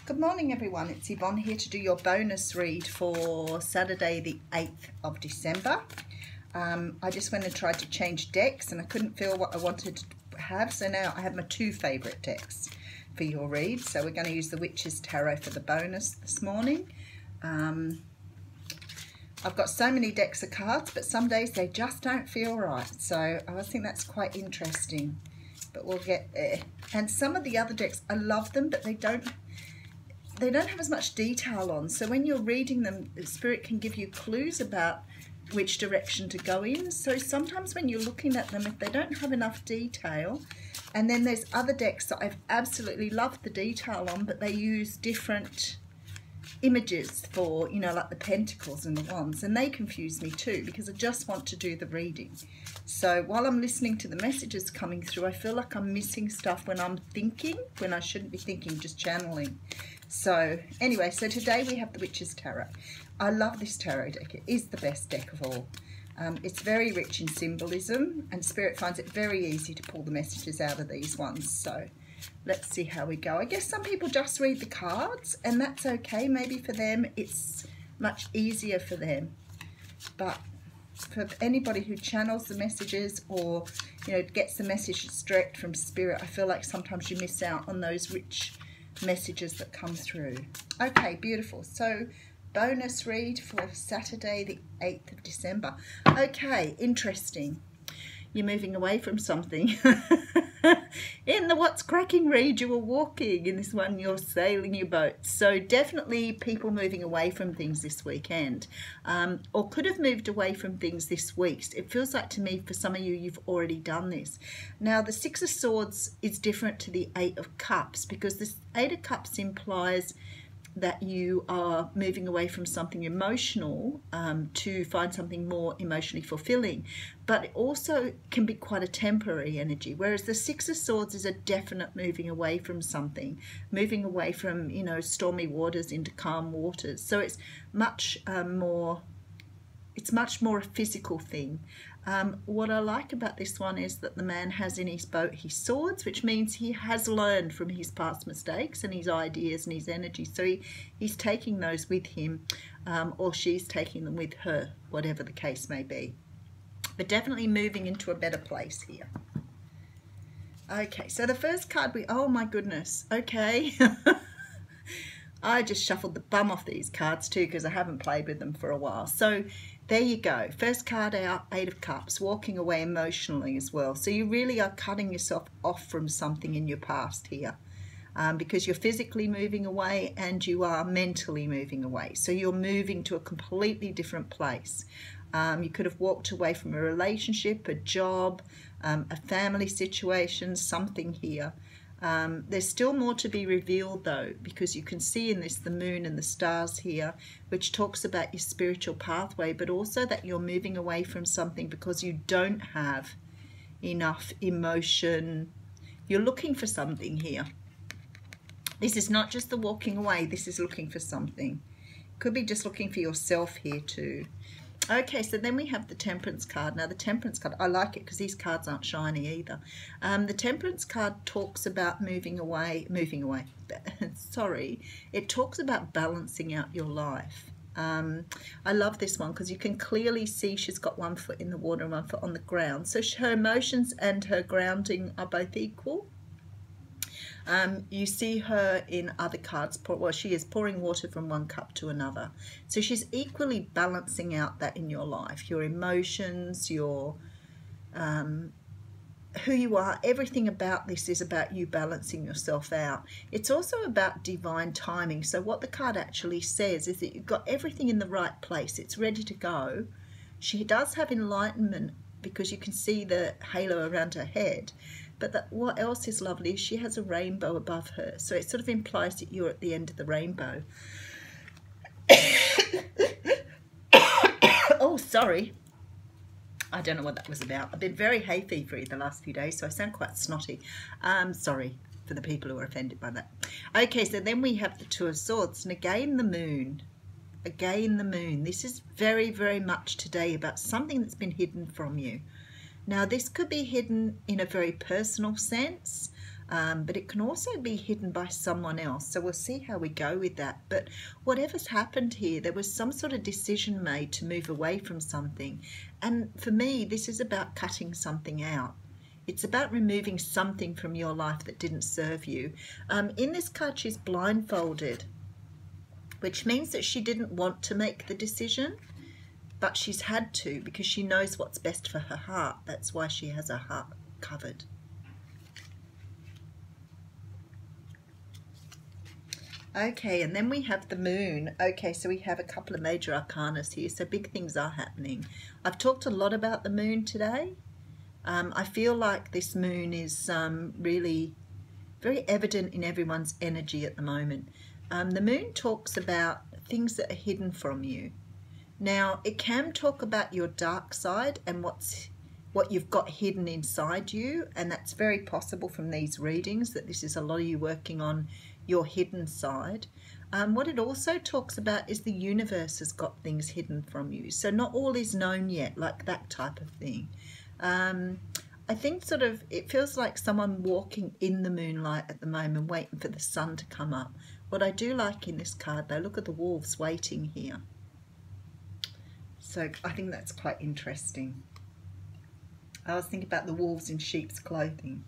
Good morning everyone, it's Yvonne here to do your bonus read for Saturday the 8th of December. I just went and tried to change decks and I couldn't feel what I wanted to have, so now I have my two favourite decks for your read. So we're going to use the Witch's Tarot for the bonus this morning. I've got so many decks of cards, but some days they just don't feel right, so I think that's quite interesting, but we'll get there. And some of the other decks, I love them, but they don't have as much detail on, so when you're reading them, the Spirit can give you clues about which direction to go in. So sometimes when you're looking at them, if they don't have enough detail, and then there's other decks that I've absolutely loved the detail on, but they use different images for, you know, like the Pentacles and the Wands, and they confuse me too because I just want to do the reading. So while I'm listening to the messages coming through, I feel like I'm missing stuff when I'm thinking, when I shouldn't be thinking, just channeling. So anyway, so today we have the Witch's Tarot. I love this tarot deck. It is the best deck of all. It's very rich in symbolism, and Spirit finds it very easy to pull the messages out of these ones. So let's see how we go. I guess some people just read the cards, and that's okay. Maybe for them it's much easier for them. But for anybody who channels the messages, or, you know, gets the messages direct from Spirit, I feel like sometimes you miss out on those rich messages that come through. Okay, beautiful. So bonus read for Saturday the 8th of December. Okay, interesting. You're moving away from something. In the What's Cracking read, you were walking. In this one, you're sailing your boat. So definitely people moving away from things this weekend, or could have moved away from things this week. It feels like to me, for some of you, you've already done this. Now, the Six of Swords is different to the Eight of Cups, because this Eight of Cups implies that you are moving away from something emotional to find something more emotionally fulfilling, but it also can be quite a temporary energy, whereas the Six of Swords is a definite moving away from something, moving away from, you know, stormy waters into calm waters. So it's much more a physical thing. What I like about this one is that the man has in his boat his swords, which means he has learned from his past mistakes and his ideas and his energy. So he's taking those with him, or she's taking them with her, whatever the case may be. But definitely moving into a better place here. Okay, so the first card oh my goodness, okay. I just shuffled the bum off these cards too because I haven't played with them for a while. So there you go. First card out, Eight of Cups, walking away emotionally as well. So you really are cutting yourself off from something in your past here, because you're physically moving away and you are mentally moving away. So you're moving to a completely different place. You could have walked away from a relationship, a job, a family situation, something here. There's still more to be revealed though, because you can see in this the moon and the stars here, which talks about your spiritual pathway, but also that you're moving away from something because you don't have enough emotion. You're looking for something here. This is not just the walking away, this is looking for something. Could be just looking for yourself here too. Okay, so then we have the Temperance card. Now the Temperance card, I like it because these cards aren't shiny either. The Temperance card talks about moving away, sorry, it talks about balancing out your life. I love this one because you can clearly see she's got one foot in the water and one foot on the ground. So her emotions and her grounding are both equal. You see her in other cards, well, she is pouring water from one cup to another. So she's equally balancing out that in your life, your emotions, your who you are. Everything about this is about you balancing yourself out. It's also about divine timing. So what the card actually says is that you've got everything in the right place. It's ready to go. She does have enlightenment because you can see the halo around her head. But what else is lovely is she has a rainbow above her. So it sort of implies that you're at the end of the rainbow. Oh, sorry. I don't know what that was about. I've been very hay fevery the last few days, so I sound quite snotty. Sorry for the people who are offended by that. Okay, so then we have the Two of Swords. And again, the moon. Again, the moon. This is very, very much today about something that's been hidden from you. Now, this could be hidden in a very personal sense. but it can also be hidden by someone else. So we'll see how we go with that. But whatever's happened here, there was some sort of decision made to move away from something. And for me, this is about cutting something out. It's about removing something from your life that didn't serve you. In this card, she's blindfolded, which means that she didn't want to make the decision, but she's had to because she knows what's best for her heart. That's why she has her heart covered. Okay, and then we have the moon. Okay, so we have a couple of major arcanas here, so big things are happening. I've talked a lot about the moon today. I feel like this moon is really very evident in everyone's energy at the moment. The moon talks about things that are hidden from you. Now, it can talk about your dark side and what you've got hidden inside you, and that's very possible from these readings, that this is a lot of you working on your hidden side. What it also talks about is the universe has got things hidden from you, so not all is known yet, like that type of thing. I think sort of it feels like someone walking in the moonlight at the moment, waiting for the sun to come up. What I do like in this card, though, look at the wolves waiting here. So I think that's quite interesting. I was thinking about the wolves in sheep's clothing.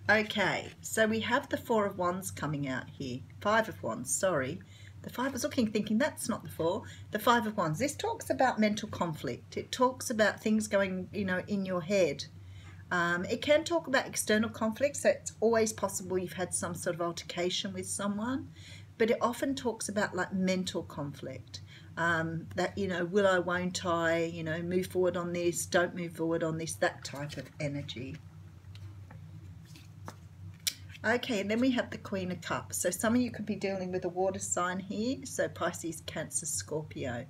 Okay, so we have the Four of Wands coming out here. Five of Wands, sorry. The Five, I was looking, thinking, that's not the Four. The Five of Wands. This talks about mental conflict. It talks about things going, you know, in your head. It can talk about external conflict, so it's always possible you've had some sort of altercation with someone. But it often talks about, like, mental conflict. That, you know, will I, won't I, you know, move forward on this, don't move forward on this, that type of energy. Okay, and then we have the Queen of Cups. So some of you could be dealing with a water sign here. So Pisces, Cancer, Scorpio.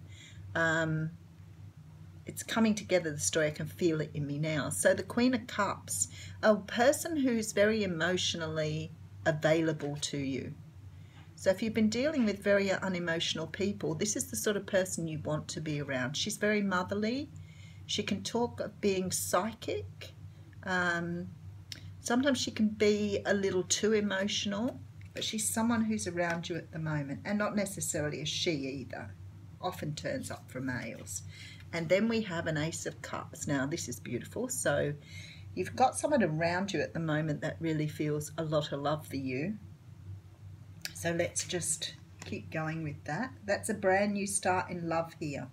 It's coming together, the story. I can feel it in me now. So the Queen of Cups, a person who's very emotionally available to you. So if you've been dealing with very unemotional people, this is the sort of person you want to be around. She's very motherly. She can talk of being psychic. Sometimes she can be a little too emotional, but she's someone who's around you at the moment, and not necessarily a she either. Often turns up for males. And then we have an Ace of Cups. Now, this is beautiful. So you've got someone around you at the moment that really feels a lot of love for you. So let's just keep going with that. That's a brand new start in love here.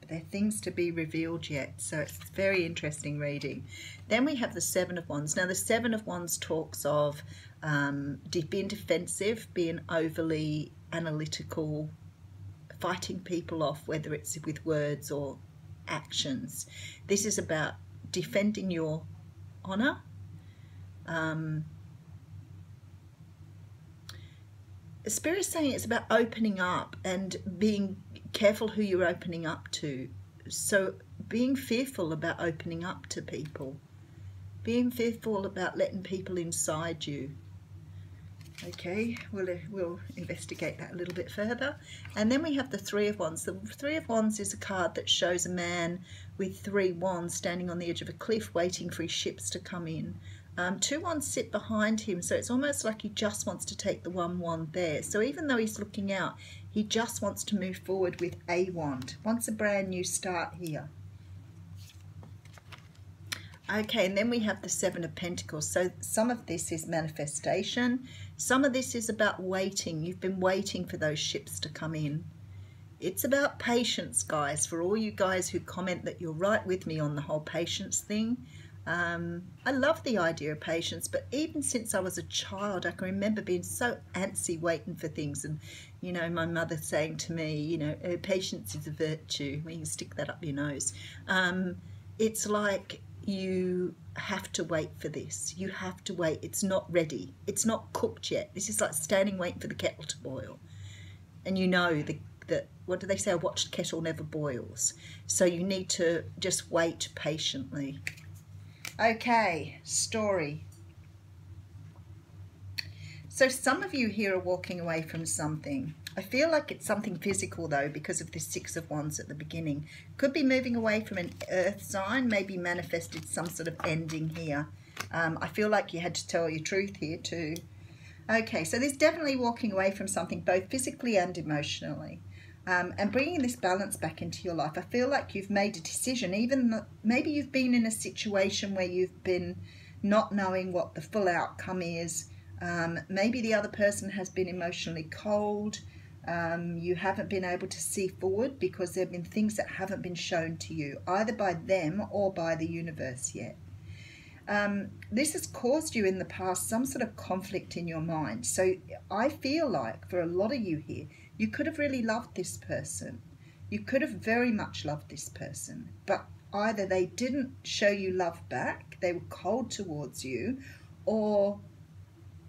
There are things to be revealed yet, so it's a very interesting reading. Then we have the Seven of Wands. Now the Seven of Wands talks of being defensive, being overly analytical, fighting people off, whether it's with words or actions. This is about defending your honour. Spirit is saying it's about opening up and being careful who you're opening up to. So being fearful about opening up to people. Being fearful about letting people inside you. Okay, we'll investigate that a little bit further. And then we have the Three of Wands. The Three of Wands is a card that shows a man with three wands standing on the edge of a cliff waiting for his ships to come in. Two wands sit behind him, so it's almost like he just wants to take the one wand there. So even though he's looking out, he just wants to move forward with a wand. Wants a brand new start here. Okay, and then we have the Seven of Pentacles. So some of this is manifestation. Some of this is about waiting. You've been waiting for those ships to come in. It's about patience, guys. For all you guys who comment that you're right with me on the whole patience thing. I love the idea of patience, but even since I was a child, I can remember being so antsy waiting for things, and you know, my mother saying to me, you know, patience is a virtue. Well, you can stick that up your nose. It's like you have to wait for this. You have to wait. It's not ready. It's not cooked yet. This is like standing waiting for the kettle to boil, and you know that what do they say? A watched kettle never boils. So you need to just wait patiently. Okay, story. So some of you here are walking away from something. I feel like it's something physical though, because of the Six of Wands at the beginning. Could be moving away from an earth sign, maybe manifested some sort of ending here. I feel like you had to tell your truth here too. Okay, so there's definitely walking away from something both physically and emotionally. And bringing this balance back into your life. I feel like you've made a decision, even maybe you've been in a situation where you've been not knowing what the full outcome is. Maybe the other person has been emotionally cold. You haven't been able to see forward because there have been things that haven't been shown to you, either by them or by the universe yet. This has caused you in the past some sort of conflict in your mind. So I feel like for a lot of you here, you could have really loved this person. You could have very much loved this person, but either they didn't show you love back, they were cold towards you, or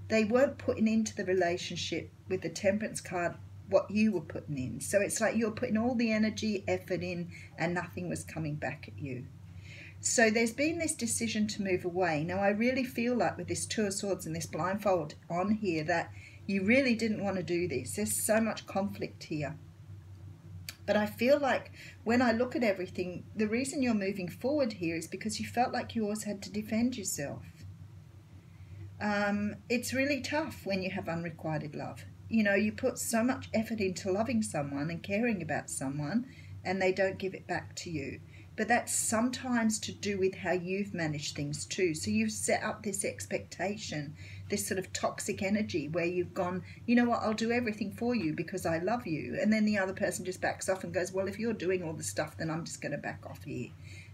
they weren't putting into the relationship with the Temperance card what you were putting in. So it's like you're putting all the energy, effort in, and nothing was coming back at you. So there's been this decision to move away. Now I really feel like with this Two of Swords and this blindfold on here that you really didn't want to do this. There's so much conflict here. But I feel like when I look at everything, the reason you're moving forward here is because you felt like you always had to defend yourself. It's really tough when you have unrequited love. You know, you put so much effort into loving someone and caring about someone, and they don't give it back to you. But that's sometimes to do with how you've managed things too. So you've set up this expectation, this sort of toxic energy where you've gone, you know what, I'll do everything for you because I love you. And then the other person just backs off and goes, well, if you're doing all the stuff, then I'm just going to back off here.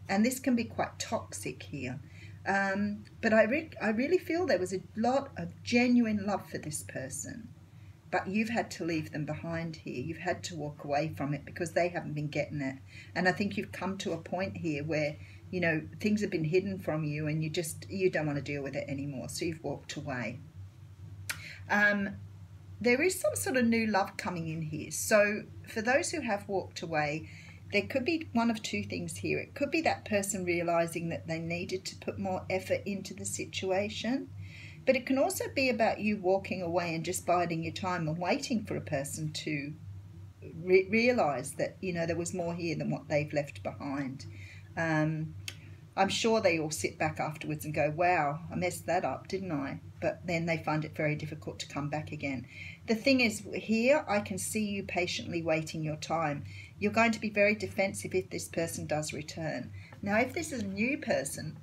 And this can be quite toxic here. But I really feel there was a lot of genuine love for this person. But you've had to leave them behind here. You've had to walk away from it because they haven't been getting it. And I think you've come to a point here where, you know, things have been hidden from you and you don't want to deal with it anymore. So you've walked away. There is some sort of new love coming in here. So for those who have walked away, there could be one of two things here. It could be that person realizing that they needed to put more effort into the situation. But it can also be about you walking away and just biding your time and waiting for a person to realise that, you know, there was more here than what they've left behind. I'm sure they all sit back afterwards and go, wow, I messed that up, didn't I? But then they find it very difficult to come back again. The thing is, here I can see you patiently waiting your time. You're going to be very defensive if this person does return. Now, if this is a new person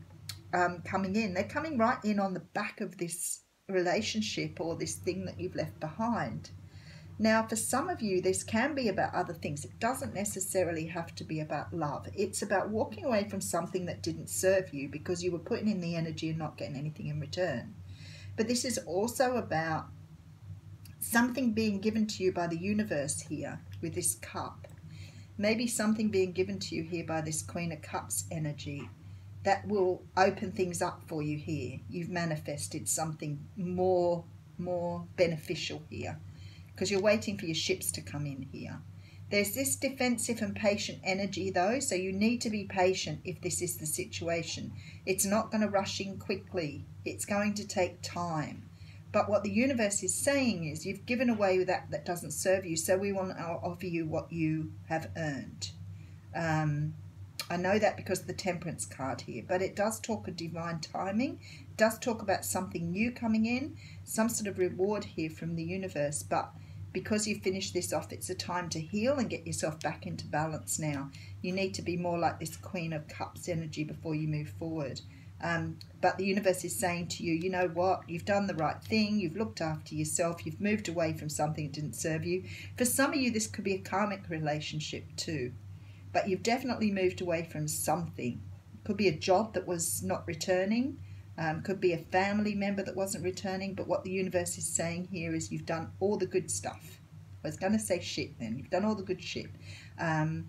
coming in, they're coming right in on the back of this relationship or this thing that you've left behind. Now, for some of you, this can be about other things. It doesn't necessarily have to be about love. It's about walking away from something that didn't serve you because you were putting in the energy and not getting anything in return. But this is also about something being given to you by the universe here with this cup. Maybe something being given to you here by this Queen of Cups energy that will open things up for you here. You've manifested something more beneficial here because you're waiting for your ships to come in here. There's this defensive and patient energy though, so you need to be patient if this is the situation. It's not going to rush in quickly. It's going to take time. But what the universe is saying is you've given away that doesn't serve you, so we want to offer you what you have earned. I know that because of the Temperance card here, but it does talk of divine timing. It does talk about something new coming in, some sort of reward here from the universe. But because you finished this off, it's a time to heal and get yourself back into balance now. You need to be more like this Queen of Cups energy before you move forward. But the universe is saying to you, you know what, you've done the right thing, you've looked after yourself, you've moved away from something that didn't serve you. For some of you, this could be a karmic relationship too. But you've definitely moved away from something. Could be a job that was not returning. Could be a family member that wasn't returning. But what the universe is saying here is you've done all the good stuff. I was going to say shit then. You've done all the good shit. And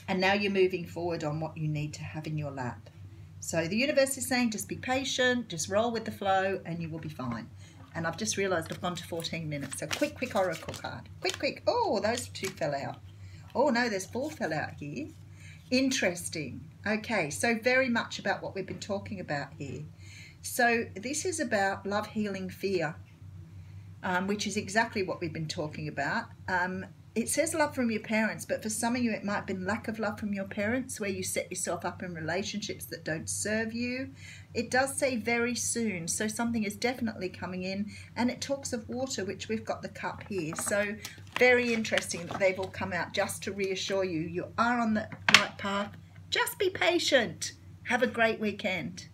now you're moving forward on what you need to have in your lap. So the universe is saying just be patient, just roll with the flow, and you will be fine. And I've just realised I've gone to 14 minutes. So quick oracle card. Quick. Oh, those two fell out. Oh no, there's 4 fell out here. Interesting. Okay, so very much about what we've been talking about here. So this is about love, healing, fear, which is exactly what we've been talking about. it says love from your parents, but for some of you it might have been lack of love from your parents, where you set yourself up in relationships that don't serve you. It does say very soon, so something is definitely coming in, and it talks of water, which we've got the cup here. So very interesting that they've all come out just to reassure you you are on the right path. Just be patient. Have a great weekend.